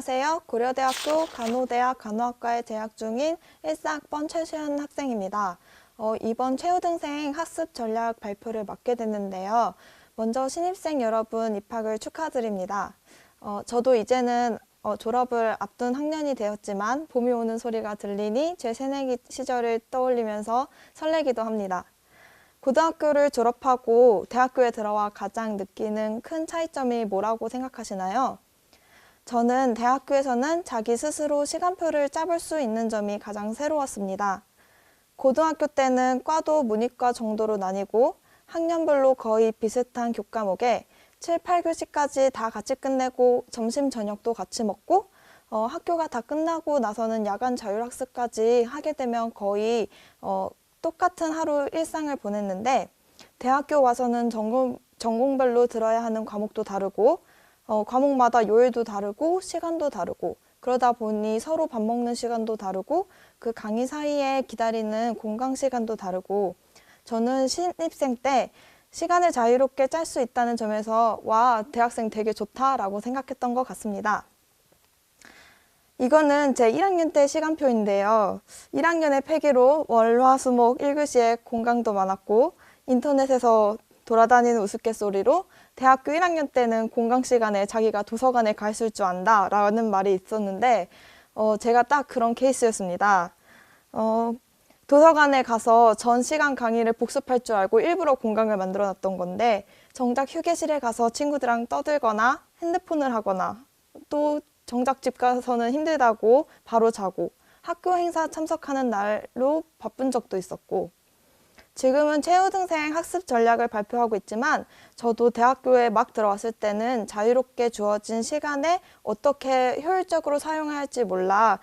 안녕하세요. 고려대학교 간호대학 간호학과에 재학 중인 1사학번 최수연 학생입니다. 이번 최우등생 학습 전략 발표를 맡게 됐는데요. 먼저 신입생 여러분 입학을 축하드립니다. 저도 이제는 졸업을 앞둔 학년이 되었지만 봄이 오는 소리가 들리니 제 새내기 시절을 떠올리면서 설레기도 합니다. 고등학교를 졸업하고 대학교에 들어와 가장 느끼는 큰 차이점이 뭐라고 생각하시나요? 저는 대학교에서는 자기 스스로 시간표를 짜볼 수 있는 점이 가장 새로웠습니다. 고등학교 때는 과도 문이과 정도로 나뉘고 학년별로 거의 비슷한 교과목에 7, 8교시까지 다 같이 끝내고 점심 저녁도 같이 먹고 학교가 다 끝나고 나서는 야간 자율학습까지 하게 되면 거의 똑같은 하루 일상을 보냈는데 대학교 와서는 전공별로 들어야 하는 과목도 다르고 과목마다 요일도 다르고 시간도 다르고 그러다 보니 서로 밥 먹는 시간도 다르고 그 강의 사이에 기다리는 공강 시간도 다르고 저는 신입생 때 시간을 자유롭게 짤 수 있다는 점에서 와, 대학생 되게 좋다라고 생각했던 것 같습니다. 이거는 제 1학년 때 시간표인데요. 1학년의 패기로 월, 화, 수, 목 1교시에 공강도 많았고 인터넷에서 돌아다니는 우스갯소리로 대학교 1학년 때는 공강 시간에 자기가 도서관에 가 있을 줄 안다 라는 말이 있었는데 제가 딱 그런 케이스였습니다. 도서관에 가서 전 시간 강의를 복습할 줄 알고 일부러 공강을 만들어 놨던 건데 정작 휴게실에 가서 친구들이랑 떠들거나 핸드폰을 하거나 또 정작 집 가서는 힘들다고 바로 자고 학교 행사 참석하는 날로 바쁜 적도 있었고 지금은 최우등생 학습 전략을 발표하고 있지만 저도 대학교에 막 들어왔을 때는 자유롭게 주어진 시간에 어떻게 효율적으로 사용해야 할지 몰라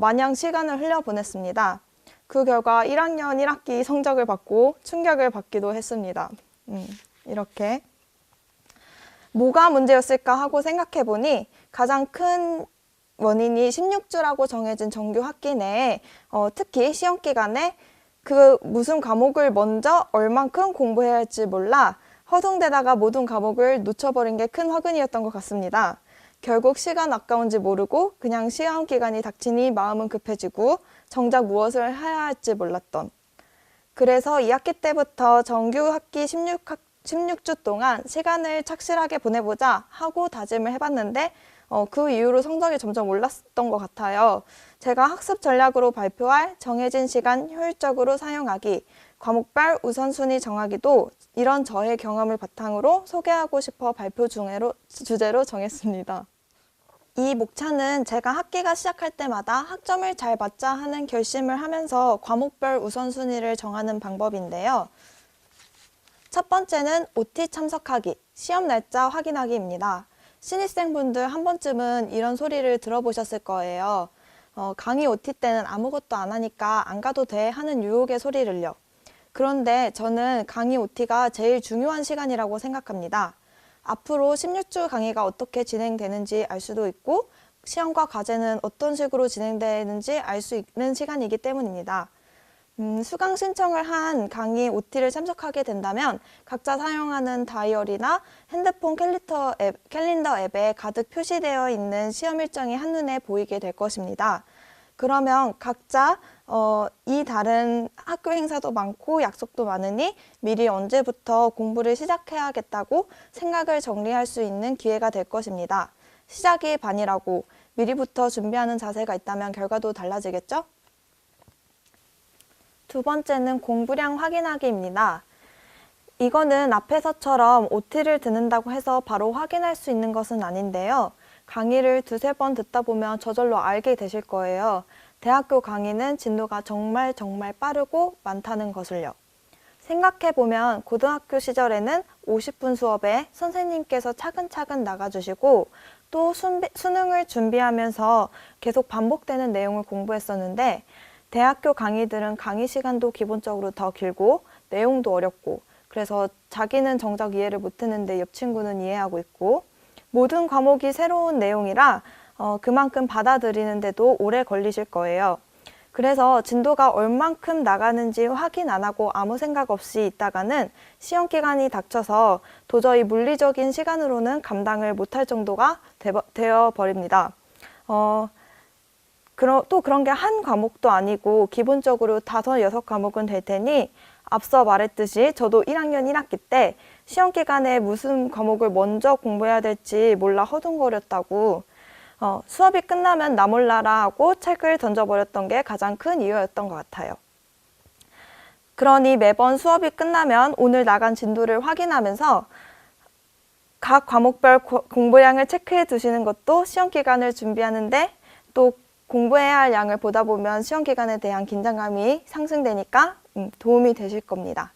마냥 시간을 흘려보냈습니다. 그 결과 1학년 1학기 성적을 받고 충격을 받기도 했습니다. 이렇게 뭐가 문제였을까 하고 생각해보니 가장 큰 원인이 16주라고 정해진 정규 학기 내에 특히 시험 기간에 그 무슨 과목을 먼저 얼만큼 공부해야 할지 몰라 허둥대다가 모든 과목을 놓쳐버린 게 큰 화근이었던 것 같습니다. 결국 시간 아까운지 모르고 그냥 시험 기간이 닥치니 마음은 급해지고 정작 무엇을 해야 할지 몰랐던. 그래서 2학기 때부터 정규 학기 16주 동안 시간을 착실하게 보내보자 하고 다짐을 해봤는데 그 이후로 성적이 점점 올랐던 것 같아요. 제가 학습 전략으로 발표할 정해진 시간 효율적으로 사용하기, 과목별 우선순위 정하기도 이런 저의 경험을 바탕으로 소개하고 싶어 발표 주제로 정했습니다. 이 목차는 제가 학기가 시작할 때마다 학점을 잘 맞자 하는 결심을 하면서 과목별 우선순위를 정하는 방법인데요. 첫 번째는 OT 참석하기, 시험 날짜 확인하기입니다. 신입생분들 한 번쯤은 이런 소리를 들어보셨을 거예요. 강의 OT 때는 아무것도 안 하니까 안 가도 돼 하는 유혹의 소리를요. 그런데 저는 강의 OT가 제일 중요한 시간이라고 생각합니다. 앞으로 16주 강의가 어떻게 진행되는지 알 수도 있고 시험과 과제는 어떤 식으로 진행되는지 알 수 있는 시간이기 때문입니다. 수강 신청을 한 강의 OT를 참석하게 된다면 각자 사용하는 다이어리나 핸드폰 캘린더 앱에 가득 표시되어 있는 시험 일정이 한눈에 보이게 될 것입니다. 그러면 각자 이 다른 학교 행사도 많고 약속도 많으니 미리 언제부터 공부를 시작해야겠다고 생각을 정리할 수 있는 기회가 될 것입니다. 시작이 반이라고 미리부터 준비하는 자세가 있다면 결과도 달라지겠죠? 두 번째는 공부량 확인하기입니다. 이거는 앞에서처럼 OT를 듣는다고 해서 바로 확인할 수 있는 것은 아닌데요. 강의를 두세 번 듣다 보면 저절로 알게 되실 거예요. 대학교 강의는 진도가 정말 빠르고 많다는 것을요. 생각해보면 고등학교 시절에는 50분 수업에 선생님께서 차근차근 나가주시고 또 수능을 준비하면서 계속 반복되는 내용을 공부했었는데 대학교 강의들은 강의 시간도 기본적으로 더 길고 내용도 어렵고 그래서 자기는 정작 이해를 못했는데 옆 친구는 이해하고 있고 모든 과목이 새로운 내용이라 그만큼 받아들이는데도 오래 걸리실 거예요. 그래서 진도가 얼만큼 나가는지 확인 안 하고 아무 생각 없이 있다가는 시험 기간이 닥쳐서 도저히 물리적인 시간으로는 감당을 못할 정도가 되어버립니다. 또 그런 게 한 과목도 아니고 기본적으로 5, 6과목은 될 테니 앞서 말했듯이 저도 1학년 1학기 때 시험 기간에 무슨 과목을 먼저 공부해야 될지 몰라 허둥거렸다고 수업이 끝나면 나 몰라라 하고 책을 던져버렸던 게 가장 큰 이유였던 것 같아요. 그러니 매번 수업이 끝나면 오늘 나간 진도를 확인하면서 각 과목별 공부량을 체크해 두시는 것도 시험 기간을 준비하는데 또 공부해야 할 양을 보다 보면 시험 기간에 대한 긴장감이 상승되니까 도움이 되실 겁니다.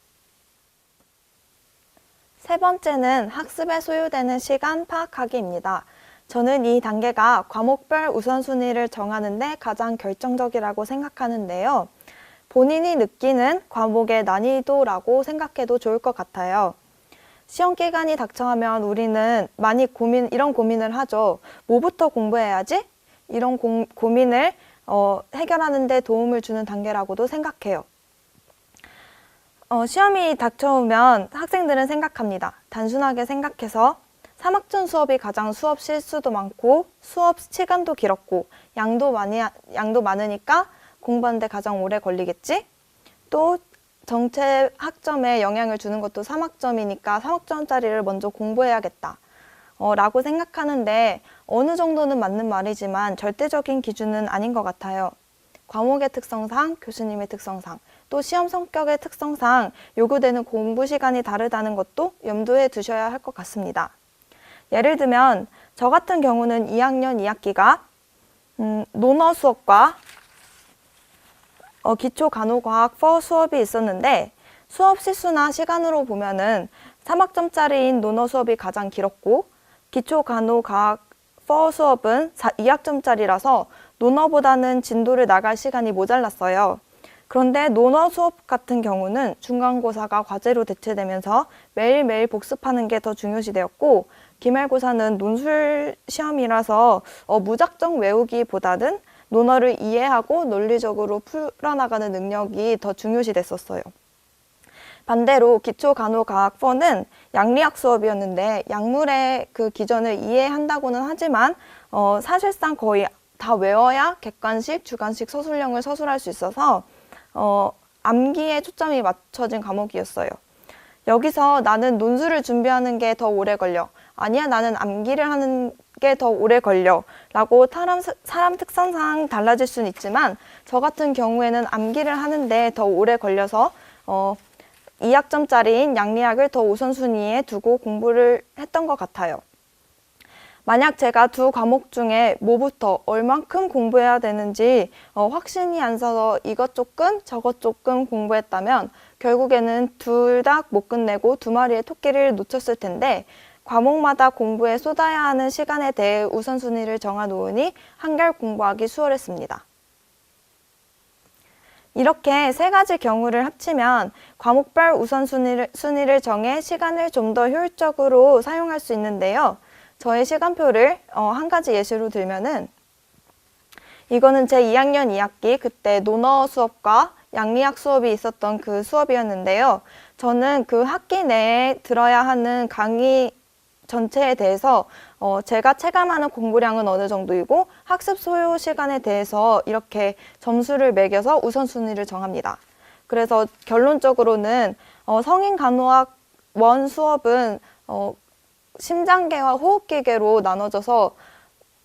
세 번째는 학습에 소요되는 시간 파악하기입니다. 저는 이 단계가 과목별 우선순위를 정하는데 가장 결정적이라고 생각하는데요. 본인이 느끼는 과목의 난이도라고 생각해도 좋을 것 같아요. 시험 기간이 닥쳐하면 우리는 많이 이런 고민을 하죠. 뭐부터 공부해야지? 이런 고민을 해결하는 데 도움을 주는 단계라고도 생각해요. 시험이 닥쳐오면 학생들은 생각합니다. 단순하게 생각해서 3학점 수업이 가장 수업 실수도 많고 수업 시간도 길었고 양도 많으니까 공부하는데 가장 오래 걸리겠지? 또 전체 학점에 영향을 주는 것도 3학점이니까 3학점짜리를 먼저 공부해야겠다. 라고 생각하는데 어느 정도는 맞는 말이지만 절대적인 기준은 아닌 것 같아요. 과목의 특성상, 교수님의 특성상, 또 시험 성격의 특성상 요구되는 공부 시간이 다르다는 것도 염두에 두셔야 할 것 같습니다. 예를 들면 저 같은 경우는 2학년 2학기가 논어 수업과 기초간호과학 4 수업이 있었는데 수업 시수나 시간으로 보면은 3학점짜리인 논어 수업이 가장 길었고 기초간호과학 4 수업은 2학점짜리라서 논어보다는 진도를 나갈 시간이 모자랐어요. 그런데 논어 수업 같은 경우는 중간고사가 과제로 대체되면서 매일매일 복습하는 게 더 중요시 되었고 기말고사는 논술 시험이라서 무작정 외우기보다는 논어를 이해하고 논리적으로 풀어나가는 능력이 더 중요시 됐었어요. 반대로 기초간호과학 4는 양리학 수업이었는데 약물의 그 기전을 이해한다고는 하지만 사실상 거의 다 외워야 객관식, 주관식 서술형을 서술할 수 있어서 암기에 초점이 맞춰진 과목이었어요. 여기서 나는 논술을 준비하는 게 더 오래 걸려. 아니야, 나는 암기를 하는 게 더 오래 걸려. 라고 사람 특성상 달라질 수는 있지만 저 같은 경우에는 암기를 하는데 더 오래 걸려서 2학점짜리인 양리학을 더 우선순위에 두고 공부를 했던 것 같아요. 만약 제가 두 과목 중에 뭐부터 얼만큼 공부해야 되는지 확신이 안 서서 이것 조금 저것 조금 공부했다면 결국에는 둘 다 못 끝내고 두 마리의 토끼를 놓쳤을 텐데 과목마다 공부에 쏟아야 하는 시간에 대해 우선순위를 정해놓으니 한결 공부하기 수월했습니다. 이렇게 세 가지 경우를 합치면 과목별 우선순위를 정해 시간을 좀 더 효율적으로 사용할 수 있는데요. 저의 시간표를 한 가지 예시로 들면은 이거는 제 2학년 2학기 그때 논어 수업과 양리학 수업이 있었던 그 수업이었는데요. 저는 그 학기 내에 들어야 하는 강의 전체에 대해서 제가 체감하는 공부량은 어느 정도이고 학습 소요 시간에 대해서 이렇게 점수를 매겨서 우선순위를 정합니다. 그래서 결론적으로는 성인간호학 1 수업은 심장계와 호흡기계로 나눠져서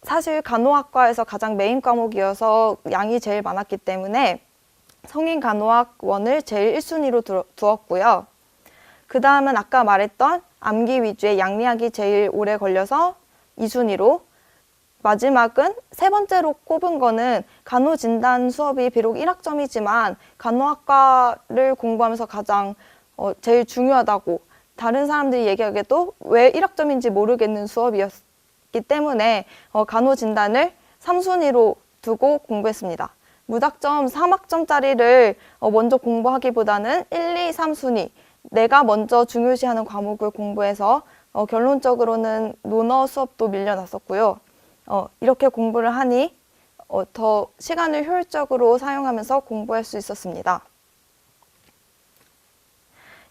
사실 간호학과에서 가장 메인 과목이어서 양이 제일 많았기 때문에 성인간호학 1을 제일 1순위로 두었고요. 그 다음은 아까 말했던 암기 위주의 양리학이 제일 오래 걸려서 2순위로 마지막은 세 번째로 꼽은 거는 간호진단 수업이 비록 1학점이지만 간호학과를 공부하면서 가장 제일 중요하다고 다른 사람들이 얘기하기에도 왜 1학점인지 모르겠는 수업이었기 때문에 간호진단을 3순위로 두고 공부했습니다. 무작정 3학점짜리를 먼저 공부하기보다는 1, 2, 3순위 내가 먼저 중요시하는 과목을 공부해서 결론적으로는 논어 수업도 밀려났었고요. 이렇게 공부를 하니 더 시간을 효율적으로 사용하면서 공부할 수 있었습니다.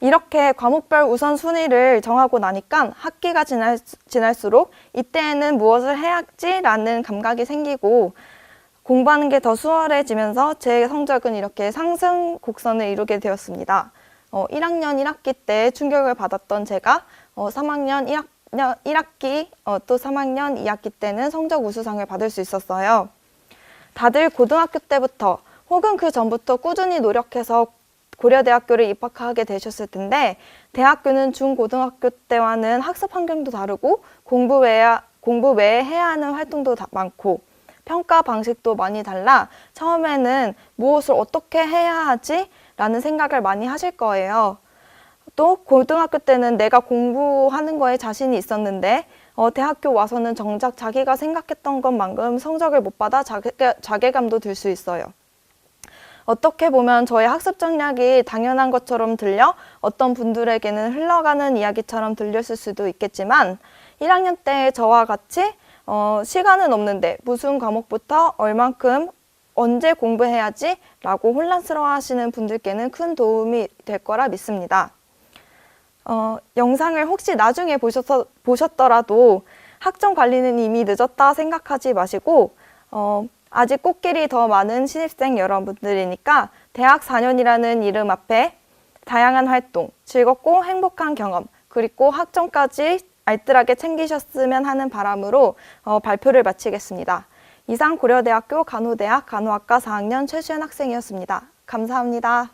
이렇게 과목별 우선순위를 정하고 나니까 학기가 지날수록 이때에는 무엇을 해야지라는 감각이 생기고 공부하는 게 더 수월해지면서 제 성적은 이렇게 상승 곡선을 이루게 되었습니다. 1학년 1학기 때 충격을 받았던 제가 3학년 1학기 또 3학년 2학기 때는 성적 우수상을 받을 수 있었어요. 다들 고등학교 때부터 혹은 그 전부터 꾸준히 노력해서 고려대학교를 입학하게 되셨을 텐데 대학교는 중고등학교 때와는 학습 환경도 다르고 공부 외에 해야 하는 활동도 많고 평가 방식도 많이 달라 처음에는 무엇을 어떻게 해야 하지? 라는 생각을 많이 하실 거예요. 또 고등학교 때는 내가 공부하는 거에 자신이 있었는데 대학교 와서는 정작 자기가 생각했던 것만큼 성적을 못 받아 자괴감도 들 수 있어요. 어떻게 보면 저의 학습 전략이 당연한 것처럼 들려 어떤 분들에게는 흘러가는 이야기처럼 들렸을 수도 있겠지만 1학년 때 저와 같이 시간은 없는데 무슨 과목부터 얼만큼 언제 공부해야지? 라고 혼란스러워 하시는 분들께는 큰 도움이 될 거라 믿습니다. 영상을 혹시 나중에 보셨더라도 학점 관리는 이미 늦었다 생각하지 마시고 아직 꽃길이 더 많은 신입생 여러분들이니까 대학 4년이라는 이름 앞에 다양한 활동, 즐겁고 행복한 경험, 그리고 학점까지 알뜰하게 챙기셨으면 하는 바람으로 발표를 마치겠습니다. 이상 고려대학교 간호대학 간호학과 4학년 최수연 학생이었습니다. 감사합니다.